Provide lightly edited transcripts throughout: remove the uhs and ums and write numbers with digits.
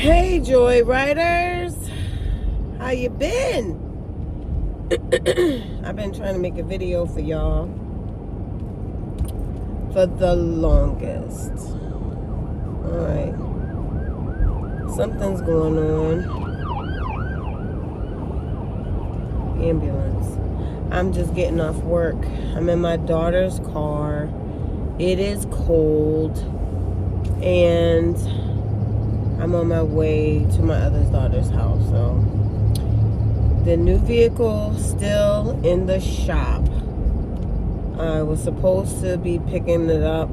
Hey Joy Riders, how you been? I've been trying to make a video for y'all for the longest. Alright, something's going on. Ambulance. I'm just getting off work. I'm in my daughter's car. It is cold and I'm on my way to my other daughter's house. So the new vehicle still in the shop. I was supposed to be picking it up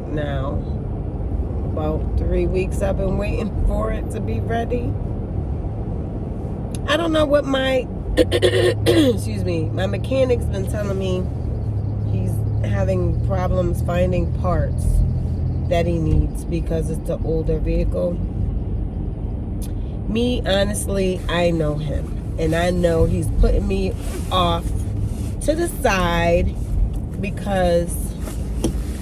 now. About 3 weeks I've been waiting for it to be ready. I don't know what my excuse me, my mechanic's been telling me he's having problems finding parts that he needs because it's the older vehicle. Me, honestly, I know him. And I know he's putting me off to the side because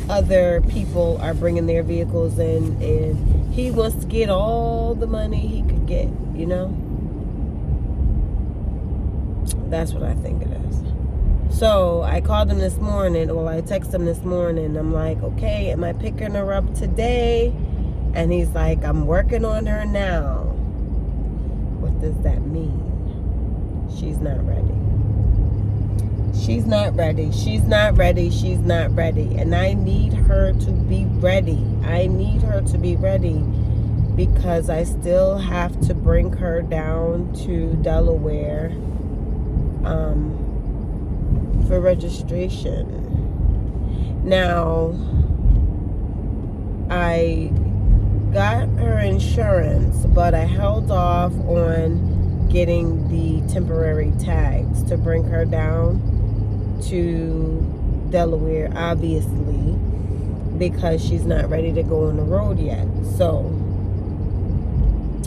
other people are bringing their vehicles in and he wants to get all the money he could get, you know? That's what I think it is. So I called him this morning. Well, I texted him this morning. I'm like, okay, am I picking her up today? And he's like, I'm working on her now. What does that mean? She's not ready. She's not ready. She's not ready. She's not ready. And I need her to be ready. I need her to be ready because I still have to bring her down to Delaware for registration. Now, I got her insurance, but I held off on getting the temporary tags to bring her down to Delaware, obviously, because she's not ready to go on the road yet. So,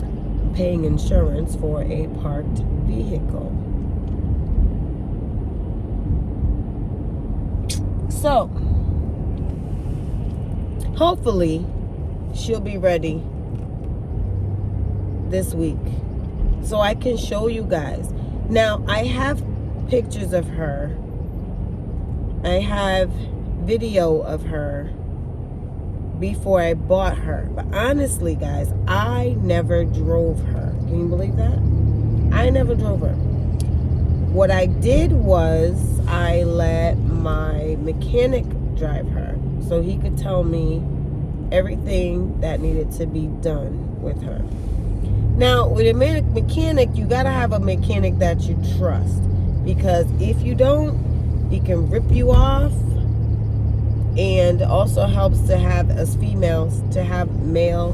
I'm paying insurance for a parked vehicle. So, hopefully, she'll be ready this week so I can show you guys. Now, I have pictures of her. I have video of her before I bought her. But honestly, guys, I never drove her. Can you believe that? I never drove her. What I did was I let my mechanic drive her so he could tell me everything that needed to be done with her. Now, with a mechanic, you gotta have a mechanic that you trust, because if you don't, he can rip you off. And also helps to have, as females, to have male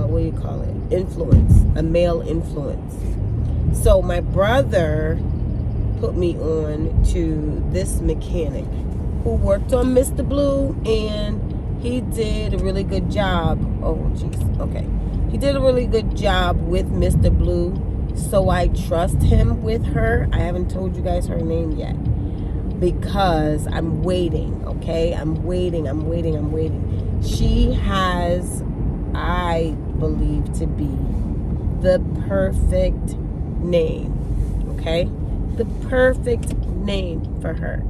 what do you call it, influence, a male influence. So my brother put me on to this mechanic who worked on Mr. Blue, and he did a really good job. Oh, jeez. Okay. He did a really good job with Mr. Blue, so I trust him with her. I haven't told you guys her name yet because I'm waiting, okay? I'm waiting. She has, I believe, to be the perfect name, okay? The perfect name for her.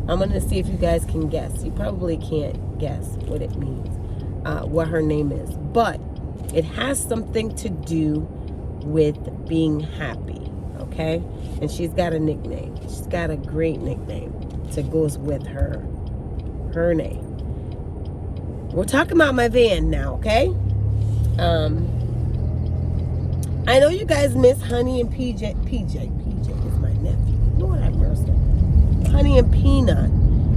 I'm going to see if you guys can guess. You probably can't guess what it means, what her name is. But it has something to do with being happy, okay? And she's got a nickname. She's got a great nickname that goes with her name. We're talking about my van now, okay? I know you guys miss Honey and PJ is my nephew. Lord have mercy. Honey and Peanut,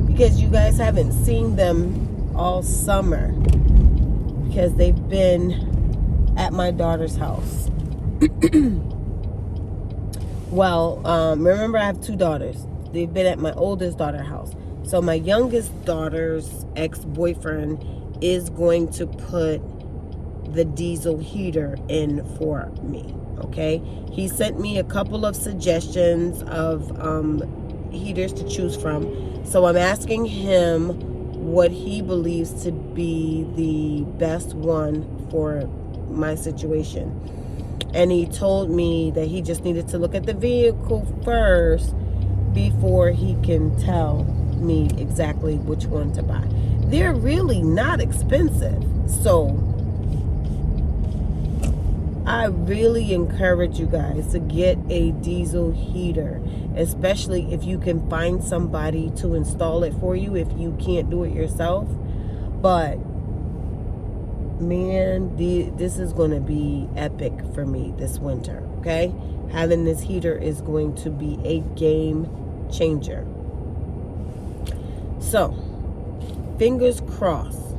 because you guys haven't seen them all summer because they've been at my daughter's house. Well, remember I have 2 daughters. They've been at my oldest daughter's house. So my youngest daughter's ex-boyfriend is going to put the diesel heater in for me, okay? He sent me a couple of suggestions of heaters to choose from. So I'm asking him what he believes to be the best one for my situation. And he told me that he just needed to look at the vehicle first before he can tell me exactly which one to buy. They're really not expensive. So I really encourage you guys to get a diesel heater, especially if you can find somebody to install it for you if you can't do it yourself. But man, this is going to be epic for me this winter, okay? Having this heater is going to be a game changer. So, fingers crossed,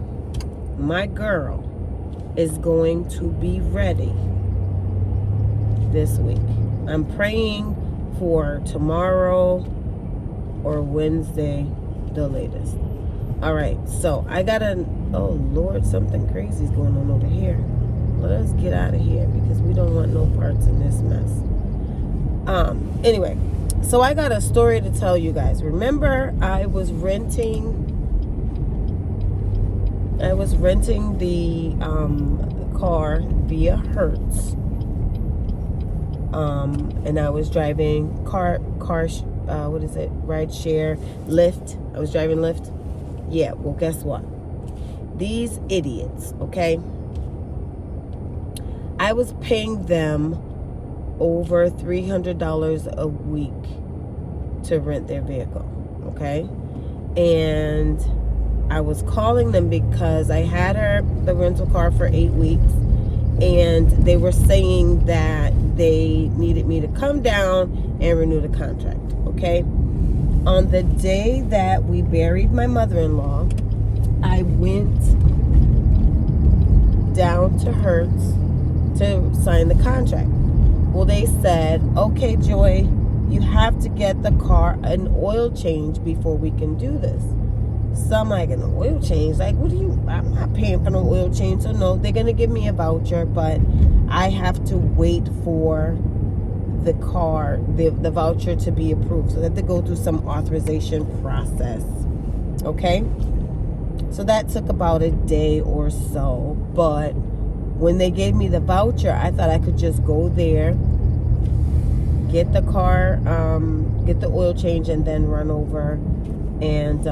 my girl is going to be ready this week. I'm praying for tomorrow or Wednesday, the latest. All right, so I gotta, oh Lord, something crazy is going on over here. Let us get out of here because we don't want no parts in this mess. Anyway, so I got a story to tell you guys. Remember, I was renting the car via Hertz. And I was driving what is it? Ride share, Lyft. I was driving Lyft. Yeah, well, guess what? These idiots, okay? I was paying them over $300 a week to rent their vehicle, okay? And I was calling them because I had the rental car for 8 weeks, and they were saying that they needed me to come down and renew the contract, okay? On the day that we buried my mother-in-law, I went down to Hertz to sign the contract. Well, they said, okay, Joy, you have to get the car an oil change before we can do this. So I'm like, an oil change? Like, I'm not paying for no oil change. So no, they're going to give me a voucher, but I have to wait for the car, the voucher to be approved. So they have to go through some authorization process. Okay? So that took about a day or so. But when they gave me the voucher, I thought I could just go there, get the car, get the oil change, and then run over and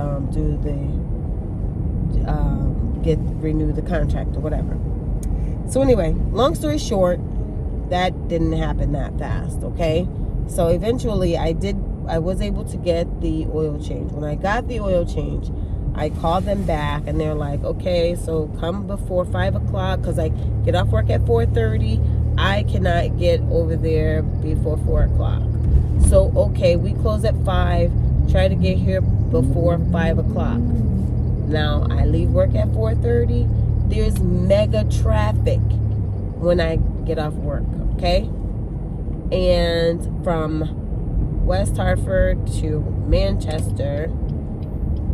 renew the contract or whatever. So anyway, long story short, that didn't happen that fast, okay? So eventually I was able to get the oil change. When I got the oil change, I called them back and they're like, okay, so come before 5 o'clock because I get off work at 4:30. I cannot get over there before 4 o'clock. So, okay, we close at 5. Try to get here before 5 o'clock. Now, I leave work at 4:30. There's mega traffic when I get off work, okay? And from West Hartford to Manchester,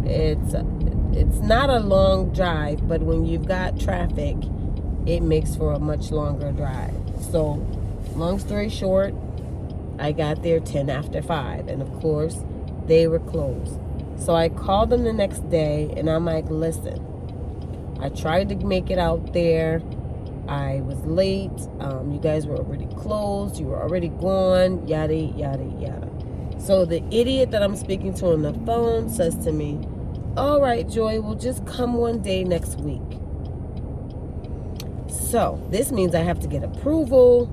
it's not a long drive, but when you've got traffic, it makes for a much longer drive. So, long story short, I got there 10 after 5, and of course, they were closed. So I called them the next day, and I'm like, listen, I tried to make it out there. I was late. You guys were already closed. You were already gone, yada, yada, yada. So the idiot that I'm speaking to on the phone says to me, all right, Joy, we'll just come one day next week. So this means I have to get approval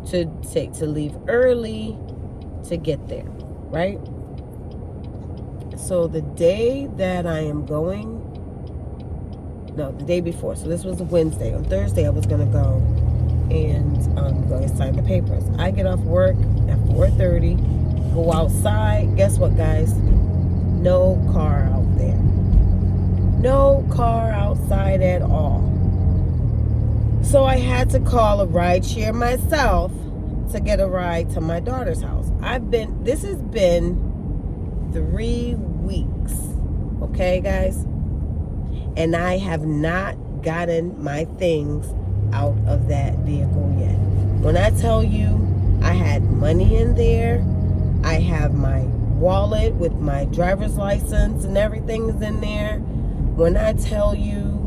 to leave early to get there, right? So the day that I am going, no, the day before. So this was a Wednesday. On Thursday, I was going to go and go sign the papers. I get off work at 4:30, go outside. Guess what, guys? No car out there. No car outside at all. So I had to call a ride share myself to get a ride to my daughter's house. This has been 3 weeks. Okay, guys? And I have not gotten my things out of that vehicle yet. When I tell you I had money in there, I have my wallet with my driver's license and everything is in there. When I tell you,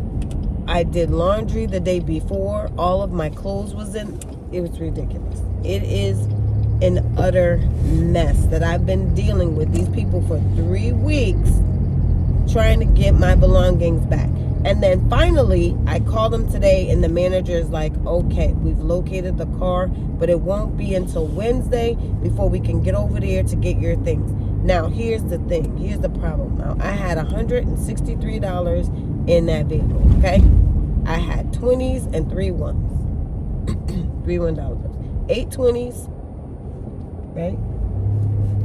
I did laundry the day before, all of my clothes was in, it was ridiculous. It is an utter mess that I've been dealing with these people for 3 weeks, trying to get my belongings back. And then finally, I called them today, and the manager is like, okay, we've located the car, but it won't be until Wednesday before we can get over there to get your things. Now, here's the thing. Here's the problem. Now, I had $163 in that vehicle, okay? I had 20s and 3 ones. 3 $1 bills. 8 20s, right?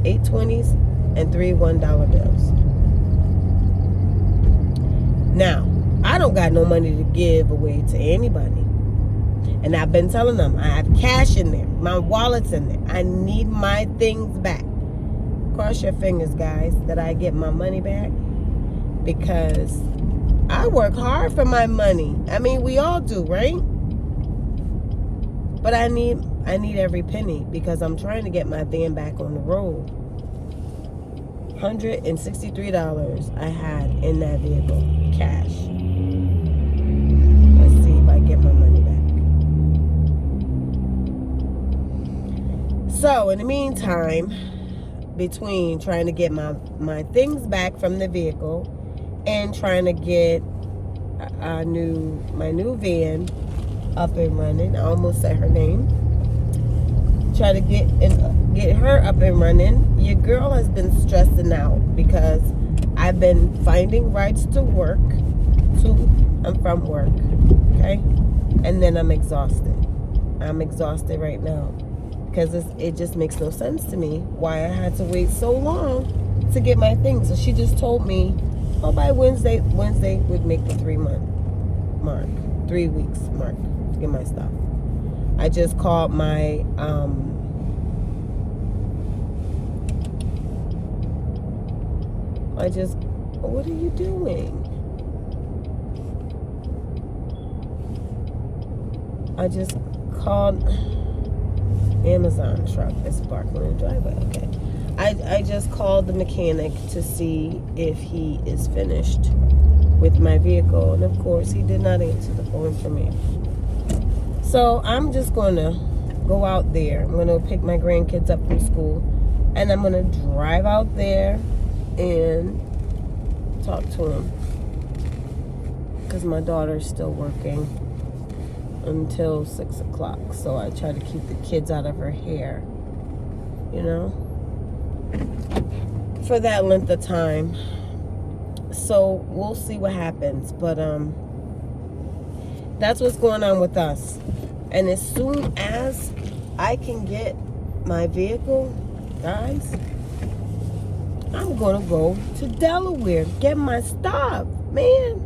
8 20s and 3 $1 bills. Now, I don't got no money to give away to anybody. And I've been telling them, I have cash in there. My wallet's in there. I need my things back. Cross your fingers, guys, that I get my money back. Because I work hard for my money. I mean, we all do, right? But I need every penny because I'm trying to get my van back on the road. $163 I had in that vehicle, cash. Let's see if I get my money back. So, in the meantime, between trying to get my things back from the vehicle and trying to get my new van up and running, I almost said her name. Try to get her up and running. Your girl has been stressing out because I've been finding rides to work, to and from work, okay? And then I'm exhausted. I'm exhausted right now because it just makes no sense to me why I had to wait so long to get my things. So she just told me, oh, by Wednesday would make the 3 weeks mark to get my stuff. I just called my what are you doing? I just called Amazon truck that's parked in the driveway. Okay. I just called the mechanic to see if he is finished with my vehicle, and of course he did not answer the phone for me. So I'm just gonna go out there. I'm gonna pick my grandkids up from school, and I'm gonna drive out there and talk to them because my daughter's still working until 6 o'clock. So I try to keep the kids out of her hair, you know, for that length of time. So we'll see what happens, but that's what's going on with us. And as soon as I can get my vehicle, guys, I'm gonna go to Delaware, get my stuff, man.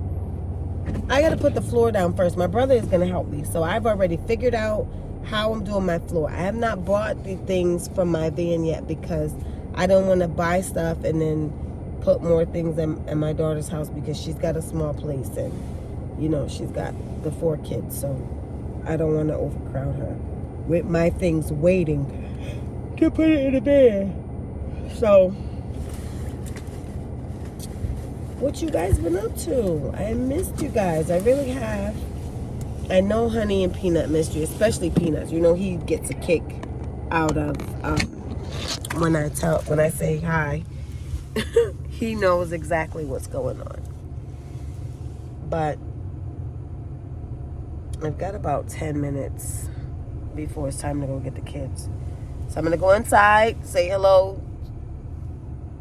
I gotta put the floor down first. My brother is gonna help me, so I've already figured out how I'm doing my floor. I have not bought the things from my van yet because I don't want to buy stuff and then put more things in my daughter's house because she's got a small place and, you know, she's got the 4 kids, so I don't want to overcrowd her with my things waiting to put it in the bed. So, what you guys been up to? I missed you guys. I really have. I know Honey and Peanut missed you, especially Peanuts. You know he gets a kick out of when I say hi. He knows exactly what's going on. But I've got about 10 minutes before it's time to go get the kids. So I'm going to go inside, say hello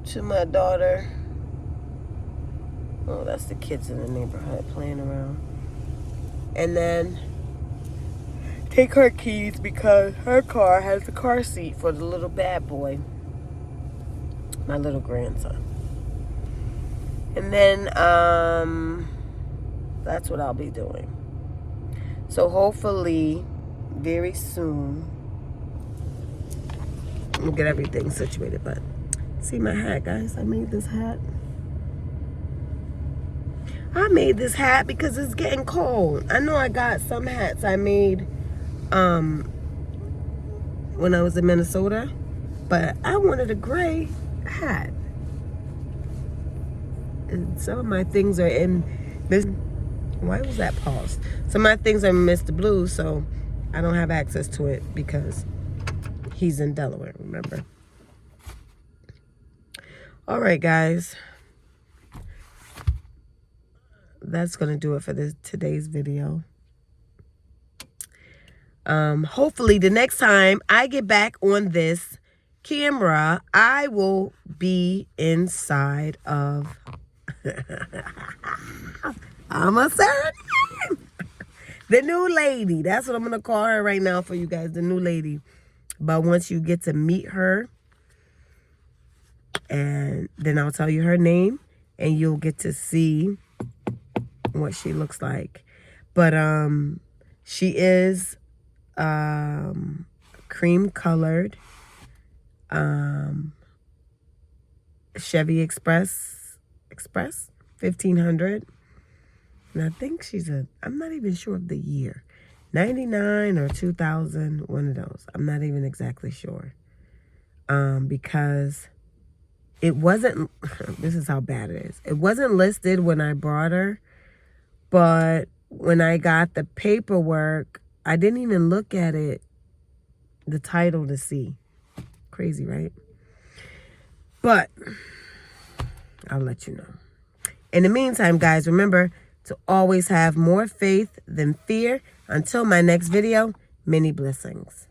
to my daughter. Oh, that's the kids in the neighborhood playing around. And then take her keys because her car has a car seat for the little bad boy, my little grandson. And then that's what I'll be doing. So hopefully very soon we'll get everything situated. But see my hat, guys. I made this hat. I made this hat because it's getting cold. I know I got some hats I made when I was in Minnesota, but I wanted a gray hat. some of my things are in why was that paused? Some of my things are in Mr. Blue, so I don't have access to it because he's in Delaware, remember? All right, guys. That's going to do it for today's video. Hopefully the next time I get back on this camera, I will be inside of I'm a surname. The new lady. That's what I'm going to call her right now for you guys. The new lady. But once you get to meet her, and then I'll tell you her name, and you'll get to see what she looks like. But she is cream colored Chevy Express 1500. And I think I'm not even sure of the year. 99 or 2000, one of those. I'm not even exactly sure. Because it wasn't, this is how bad it is. It wasn't listed when I brought her, but when I got the paperwork, I didn't even look at it, the title to see. Crazy, right? But I'll let you know. In the meantime, guys, remember to always have more faith than fear. Until my next video, many blessings.